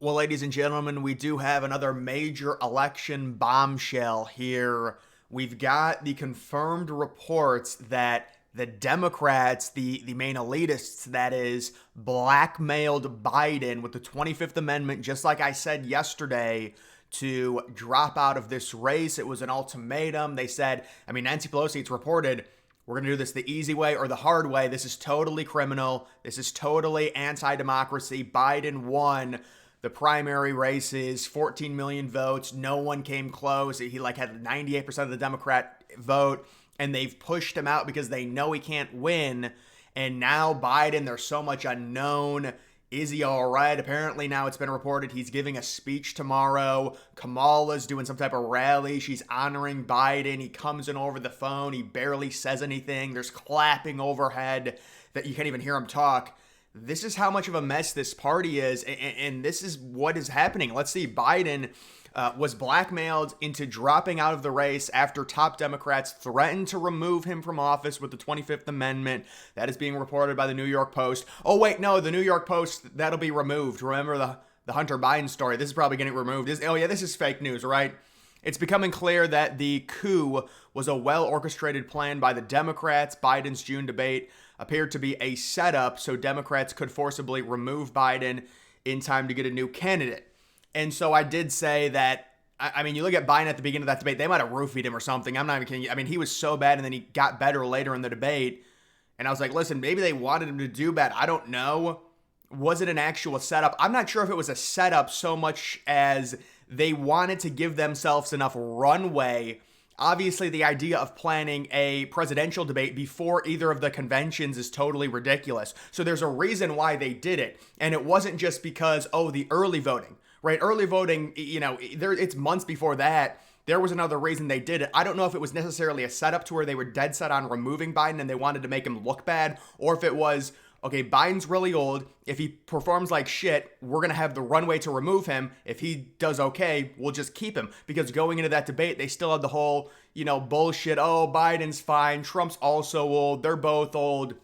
Well, ladies and gentlemen, we do have another major election bombshell here. We've got the confirmed reports that the Democrats, the main elitists, that is, blackmailed Biden with the 25th Amendment, just like I said yesterday, to drop out of this race. It was an ultimatum. They said, Nancy Pelosi, it's reported, we're going to do this the easy way or the hard way. This is totally criminal. This is totally anti-democracy. Biden won the primary races, 14 million votes. No one came close. He had 98% of the Democrat vote, and they've pushed him out because they know he can't win. And now Biden, there's so much unknown. Is he all right? Apparently now it's been reported he's giving a speech tomorrow. Kamala's doing some type of rally. She's honoring Biden. He comes in over the phone. He barely says anything. There's clapping overhead that you can't even hear him talk. This is how much of a mess this party is, and this is what is happening. Let's see, Biden was blackmailed into dropping out of the race after top Democrats threatened to remove him from office with the 25th Amendment. That is being reported by the New York Post. Oh, wait, no, the New York Post, that'll be removed. Remember the Hunter Biden story? This is probably getting removed. This is fake news, right? It's becoming clear that the coup was a well-orchestrated plan by the Democrats. Biden's June debate appeared to be a setup so Democrats could forcibly remove Biden in time to get a new candidate. And so I did say that, you look at Biden at the beginning of that debate, they might have roofied him or something. I'm not even kidding you. He was so bad, and then he got better later in the debate. And I was like, listen, maybe they wanted him to do bad. I don't know. Was it an actual setup? I'm not sure if it was a setup so much as they wanted to give themselves enough runway. Obviously, the idea of planning a presidential debate before either of the conventions is totally ridiculous. So there's a reason why they did it. And it wasn't just because, the early voting, right? Early voting, it's months before that. There was another reason they did it. I don't know if it was necessarily a setup to where they were dead set on removing Biden and they wanted to make him look bad, or if it was, okay, Biden's really old. If he performs like shit, we're going to have the runway to remove him. If he does okay, we'll just keep him. Because going into that debate, they still had the whole, bullshit. Oh, Biden's fine. Trump's also old. They're both old.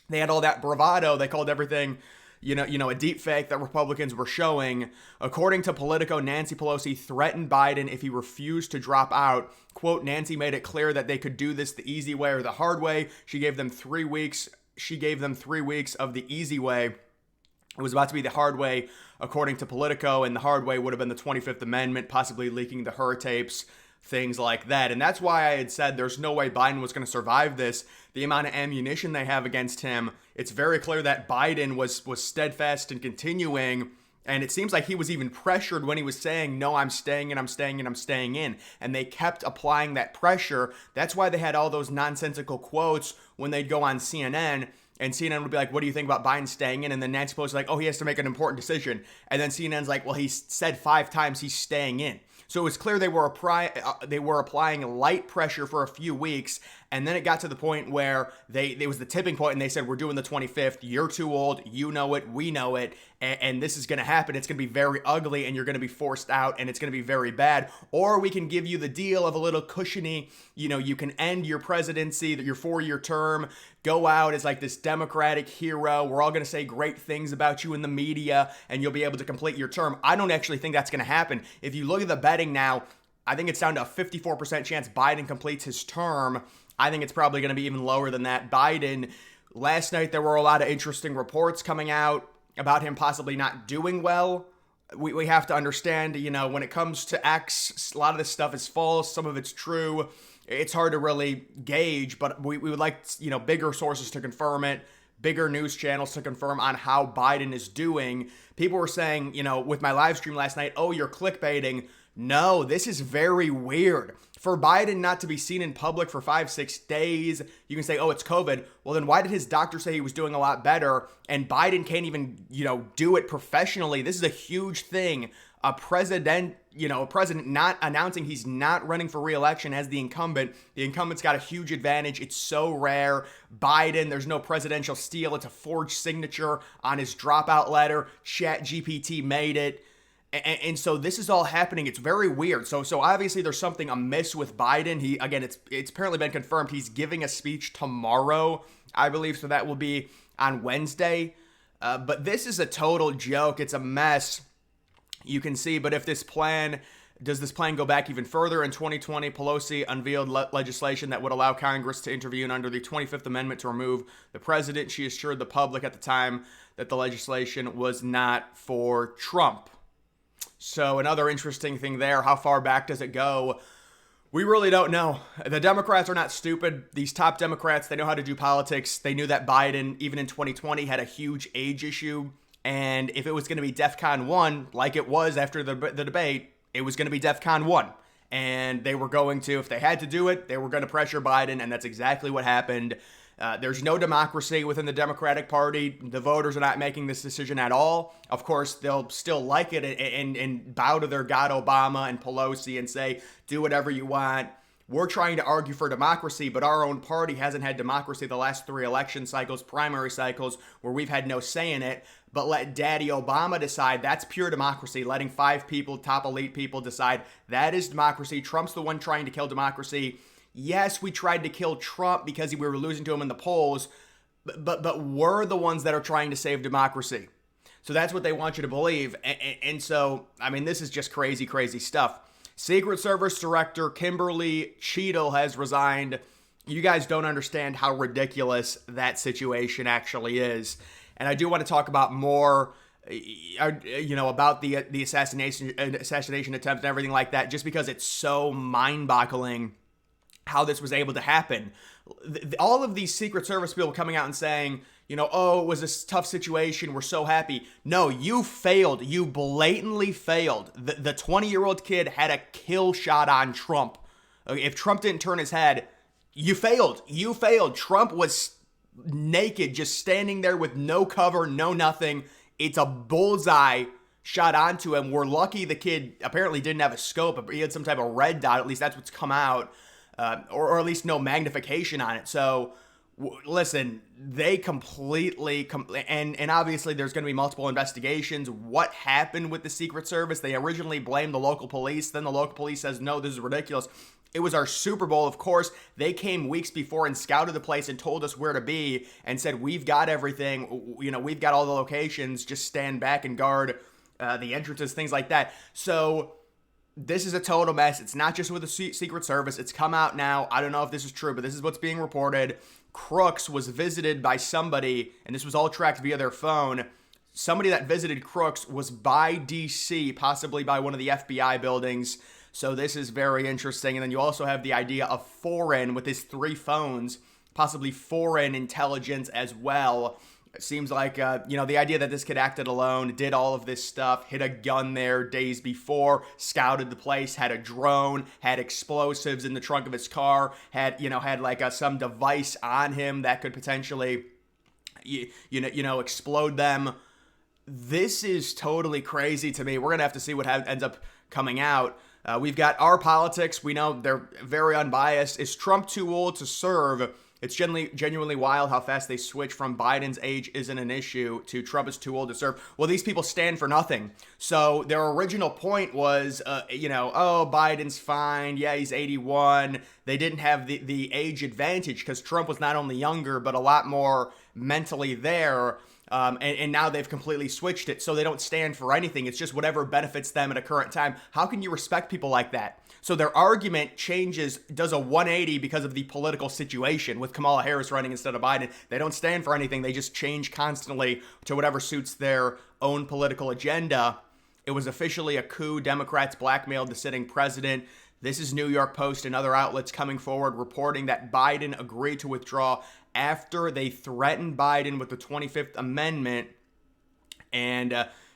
They had all that bravado. They called everything, a deep fake that Republicans were showing. According to Politico, Nancy Pelosi threatened Biden if he refused to drop out. Quote, Nancy made it clear that they could do this the easy way or the hard way. She gave them 3 weeks of the easy way. It was about to be the hard way, according to Politico, and the hard way would have been the 25th Amendment, possibly leaking the her tapes, things like that. And that's why I had said there's no way Biden was going to survive this. The amount of ammunition they have against him, it's very clear that Biden was steadfast in continuing. And it seems like he was even pressured when he was saying, no, I'm staying in, I'm staying in, I'm staying in. And they kept applying that pressure. That's why they had all those nonsensical quotes when they'd go on CNN. And CNN would be like, what do you think about Biden staying in? And then Nancy Pelosi was like, oh, he has to make an important decision. And then CNN's like, well, he said 5 times he's staying in. So it was clear they were applying light pressure for a few weeks, and then it got to the point where it was the tipping point, and they said, we're doing the 25th, you're too old, you know it, we know it, and this is going to happen. It's going to be very ugly, and you're going to be forced out, and it's going to be very bad. Or we can give you the deal of a little cushiony, you can end your presidency, your 4-year term, go out as like this Democratic hero. We're all going to say great things about you in the media, and you'll be able to complete your term. I don't actually think that's going to happen. If you look at the betting now, I think it's down to a 54% chance Biden completes his term. I think it's probably going to be even lower than that. Biden, last night there were a lot of interesting reports coming out about him possibly not doing well. We have to understand, when it comes to X, a lot of this stuff is false. Some of it's true. It's hard to really gauge, but we would like, bigger sources to confirm it, bigger news channels to confirm on how Biden is doing. People were saying, with my live stream last night, oh, you're clickbaiting. No, this is very weird. For Biden not to be seen in public for 5-6 days, you can say, oh, it's COVID. Well, then why did his doctor say he was doing a lot better? And Biden can't even, do it professionally. This is a huge thing. A president not announcing he's not running for re-election as the incumbent. The incumbent's got a huge advantage. It's so rare. Biden, there's no presidential steal. It's a forged signature on his dropout letter. ChatGPT made it. And so this is all happening. It's very weird. So obviously there's something amiss with Biden. It's apparently been confirmed he's giving a speech tomorrow, I believe. So that will be on Wednesday. But this is a total joke. It's a mess. you can see. But if does this plan go back even further? In 2020, Pelosi unveiled legislation that would allow Congress to intervene under the 25th Amendment to remove the president. She assured the public at the time that the legislation was not for Trump. So another interesting thing there, how far back does it go? We really don't know. The Democrats are not stupid. These top Democrats, they know how to do politics. They knew that Biden, even in 2020, had a huge age issue. And if it was going to be DEFCON 1, like it was after the debate, it was going to be DEFCON 1. And they were going to, if they had to do it, they were going to pressure Biden. And that's exactly what happened. There's no democracy within the Democratic Party. The voters are not making this decision at all. Of course, they'll still like it and bow to their God Obama and Pelosi and say, do whatever you want. We're trying to argue for democracy, but our own party hasn't had democracy the last 3 election cycles, primary cycles, where we've had no say in it. But let Daddy Obama decide. That's pure democracy. Letting 5 people, top elite people, decide that is democracy. Trump's the one trying to kill democracy. Yes, we tried to kill Trump because we were losing to him in the polls, but we're the ones that are trying to save democracy. So that's what they want you to believe. And so, I mean, this is just crazy, crazy stuff. Secret Service Director Kimberly Cheadle has resigned. You guys don't understand how ridiculous that situation actually is. And I do want to talk about more, about the assassination attempt and everything like that, just because it's so mind-boggling how this was able to happen. All of these Secret Service people coming out and saying, oh, it was a tough situation, we're so happy. No, you failed. You blatantly failed. The 20-year-old kid had a kill shot on Trump. If Trump didn't turn his head, you failed. You failed. Trump was naked, just standing there with no cover, no nothing. It's a bullseye shot onto him. We're lucky the kid apparently didn't have a scope, but he had some type of red dot. At least that's what's come out. Or at least no magnification on it. So, listen, they completely, and obviously there's going to be multiple investigations. What happened with the Secret Service? They originally blamed the local police. Then the local police says, no, this is ridiculous. It was our Super Bowl, of course. They came weeks before and scouted the place and told us where to be and said, we've got everything. We've got all the locations. Just stand back and guard the entrances, things like that. So this is a total mess. It's not just with the Secret Service. It's come out now. I don't know if this is true, but this is what's being reported. Crooks was visited by somebody, and this was all tracked via their phone. Somebody that visited Crooks was by D.C., possibly by one of the FBI buildings. So this is very interesting. And then you also have the idea of foreign with his 3 phones, possibly foreign intelligence as well. It seems like, the idea that this kid acted alone, did all of this stuff, hid a gun there days before, scouted the place, had a drone, had explosives in the trunk of his car, had some device on him that could potentially, explode them. This is totally crazy to me. We're going to have to see what ends up coming out. We've got our politics. We know they're very unbiased. Is Trump too old to serve? It's genuinely wild how fast they switch from Biden's age isn't an issue to Trump is too old to serve. Well, these people stand for nothing. So their original point was, Biden's fine. Yeah, he's 81. They didn't have the age advantage because Trump was not only younger, but a lot more mentally there. And now they've completely switched it. So they don't stand for anything. It's just whatever benefits them at a current time. How can you respect people like that? So their argument does a 180 because of the political situation with Kamala Harris running instead of Biden. They don't stand for anything. They just change constantly to whatever suits their own political agenda. It was officially a coup. Democrats blackmailed the sitting president. This is New York Post and other outlets coming forward reporting that Biden agreed to withdraw after they threatened Biden with the 25th Amendment. And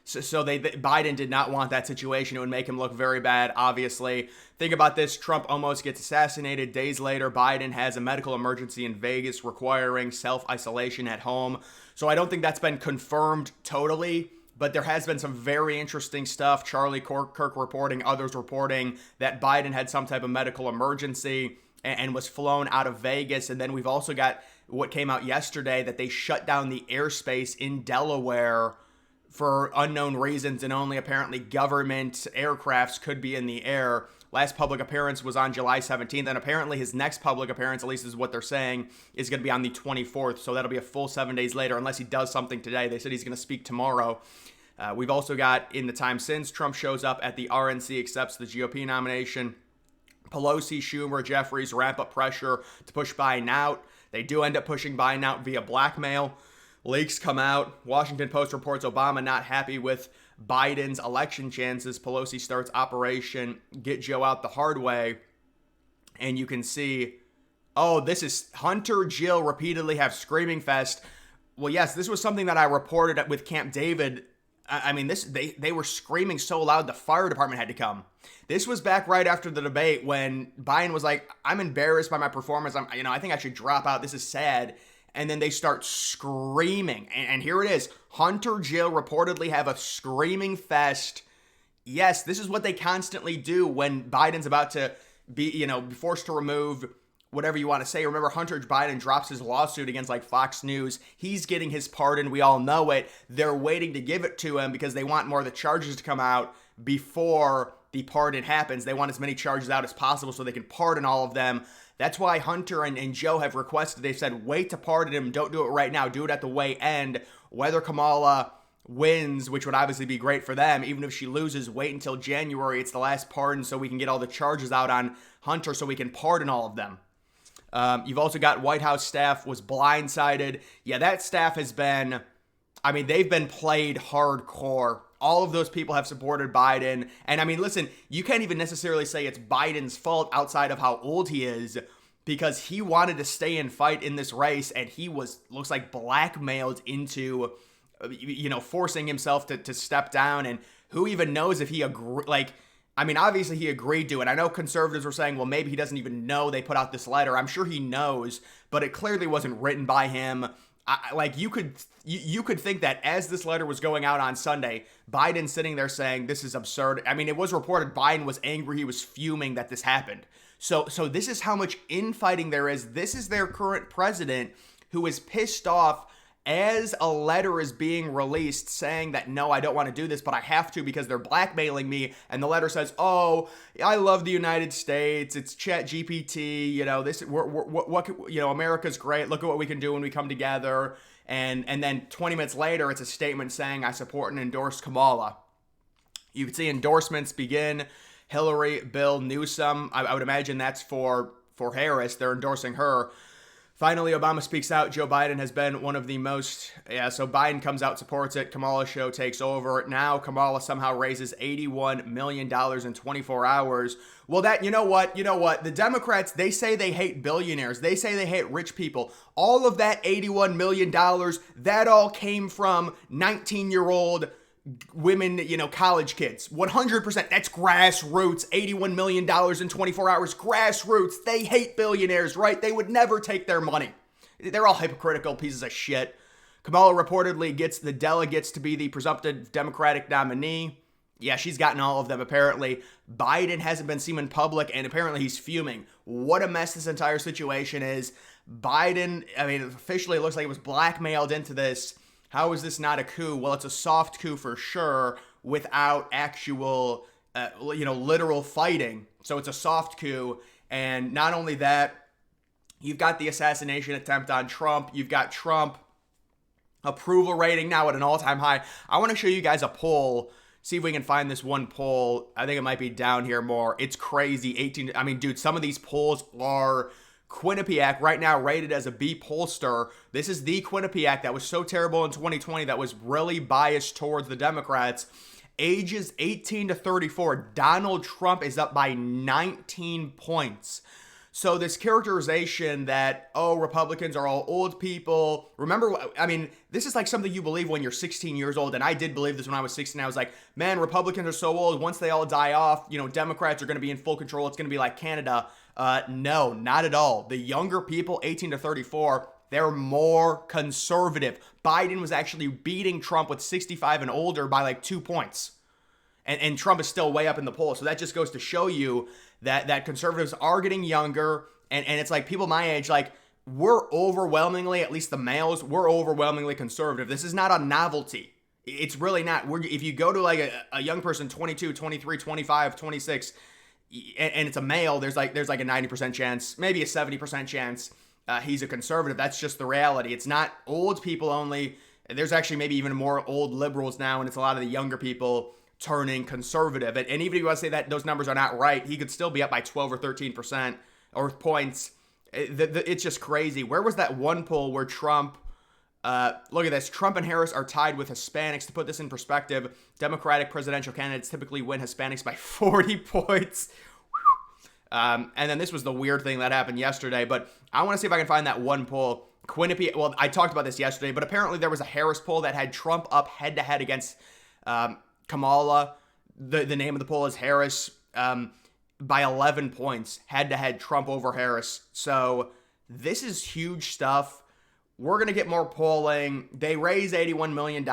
Biden did not want that situation. It would make him look very bad, obviously. Think about this. Trump almost gets assassinated. Days later, Biden has a medical emergency in Vegas requiring self-isolation at home. So I don't think that's been confirmed totally, but there has been some very interesting stuff. Charlie Kirk reporting, others reporting that Biden had some type of medical emergency and was flown out of Vegas. And then we've also got what came out yesterday that they shut down the airspace in Delaware for unknown reasons, and only apparently government aircrafts could be in the air. Last public appearance was on July 17th, and apparently his next public appearance, at least is what they're saying, is going to be on the 24th, so that'll be a full 7 days later, unless he does something today. They said he's going to speak tomorrow. We've also got, in the time since, Trump shows up at the RNC, accepts the GOP nomination. Pelosi, Schumer, Jeffries ramp up pressure to push Biden out. They do end up pushing Biden out via blackmail. Leaks come out. Washington Post reports Obama not happy with Biden's election chances. Pelosi starts Operation Get Joe Out the Hard Way. And you can see, oh, this is Hunter, Jill repeatedly have screaming fest. Well, yes, this was something that I reported with Camp David. I mean, they were screaming so loud the fire department had to come. This was back right after the debate when Biden was like, I'm embarrassed by my performance. I think I should drop out. This is sad. And then they start screaming. And here it is. Hunter, Jill reportedly have a screaming fest. Yes, this is what they constantly do when Biden's about to be forced to remove whatever you want to say. Remember, Hunter Biden drops his lawsuit against Fox News. He's getting his pardon. We all know it. They're waiting to give it to him because they want more of the charges to come out before the pardon happens. They want as many charges out as possible so they can pardon all of them. That's why Hunter and Joe have requested, they've said, wait to pardon him. Don't do it right now. Do it at the way end. Whether Kamala wins, which would obviously be great for them, even if she loses, wait until January. It's the last pardon so we can get all the charges out on Hunter so we can pardon all of them. You've also got White House staff was blindsided. Yeah, that staff has been, they've been played hardcore. All of those people have supported Biden. And listen, you can't even necessarily say it's Biden's fault outside of how old he is, because he wanted to stay and fight in this race, and he looks like blackmailed into, forcing himself to step down. And who even knows if he obviously he agreed to it. I know conservatives were saying, well, maybe he doesn't even know they put out this letter. I'm sure he knows, but it clearly wasn't written by him. You could think that as this letter was going out on Sunday, Biden sitting there saying, this is absurd. It was reported Biden was angry. He was fuming that this happened. So this is how much infighting there is. This is their current president who is pissed off as a letter is being released saying that, no, I don't want to do this, but I have to because they're blackmailing me. And the letter says, oh, I love the United States. It's Chat GPT. America's great. Look at what we can do when we come together. And then 20 minutes later, it's a statement saying, I support and endorse Kamala. You can see endorsements begin. Hillary, Bill, Newsom. I would imagine that's for Harris. They're endorsing her. Finally, Obama speaks out. Joe Biden has been one of the most... so Biden comes out, supports it. Kamala show takes over. Now Kamala somehow raises $81 million in 24 hours. Well, you know what? The Democrats, they say they hate billionaires. They say they hate rich people. All of that $81 million, that all came from 19-year-old women, college kids. 100%. That's grassroots. $81 million in 24 hours. Grassroots. They hate billionaires, right? They would never take their money. They're all hypocritical pieces of shit. Kamala reportedly gets the delegates to be the presumptive Democratic nominee. Yeah, she's gotten all of them, apparently. Biden hasn't been seen in public, and apparently he's fuming. What a mess this entire situation is. Biden, officially it looks like he was blackmailed into this. How is this not a coup? Well, it's a soft coup for sure without actual, literal fighting. So it's a soft coup. And not only that, you've got the assassination attempt on Trump. You've got Trump approval rating now at an all-time high. I want to show you guys a poll. See if we can find this one poll. I think it might be down here more. It's crazy. Dude, some of these polls are... Quinnipiac right now rated as a B pollster. This is the Quinnipiac that was so terrible in 2020 that was really biased towards the Democrats. Ages 18 to 34, Donald Trump is up by 19 points. So this characterization that, Republicans are all old people. Remember, this is like something you believe when you're 16 years old. And I did believe this when I was 16. I was like, man, Republicans are so old. Once they all die off, Democrats are going to be in full control. It's going to be like Canada. No, not at all. The younger people, 18 to 34, they're more conservative. Biden was actually beating Trump with 65 and older by 2 points. And Trump is still way up in the polls. So that just goes to show you that conservatives are getting younger. And it's like people my age, we're overwhelmingly, at least the males, we're overwhelmingly conservative. This is not a novelty. It's really not. If you go to a young person, 22, 23, 25, 26, and it's a male, there's like a 90% chance, maybe a 70% chance he's a conservative. That's just the reality. It's not old people only. There's actually maybe even more old liberals now, and it's a lot of the younger people turning conservative. And even if you want to say that those numbers are not right, he could still be up by 12 or 13% or points. It's just crazy. Where was that one poll where Trump, look at this, Trump and Harris are tied with Hispanics. To put this in perspective, Democratic presidential candidates typically win Hispanics by 40 points. And then this was the weird thing that happened yesterday, but I want to see if I can find that one poll. Quinnipiac, well, I talked about this yesterday, but apparently there was a Harris poll that had Trump up head-to-head against Kamala. The name of the poll is Harris, by 11 points, head-to-head, Trump over Harris. So this is huge stuff. We're going to get more polling. They raise $81 million.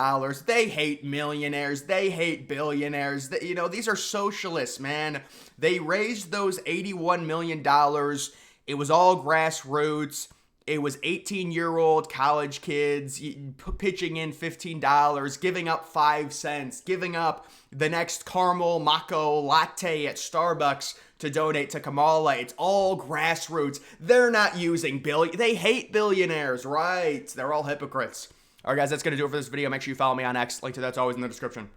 They hate millionaires. They hate billionaires. These are socialists, man. They raised those $81 million. It was all grassroots. It was 18-year-old college kids pitching in $15, giving up 5 cents, giving up the next caramel macchiato latte at Starbucks to donate to Kamala. It's all grassroots. They're not using they hate billionaires, right? They're all hypocrites. All right, guys, that's going to do it for this video. Make sure you follow me on X. Link to that's always in the description.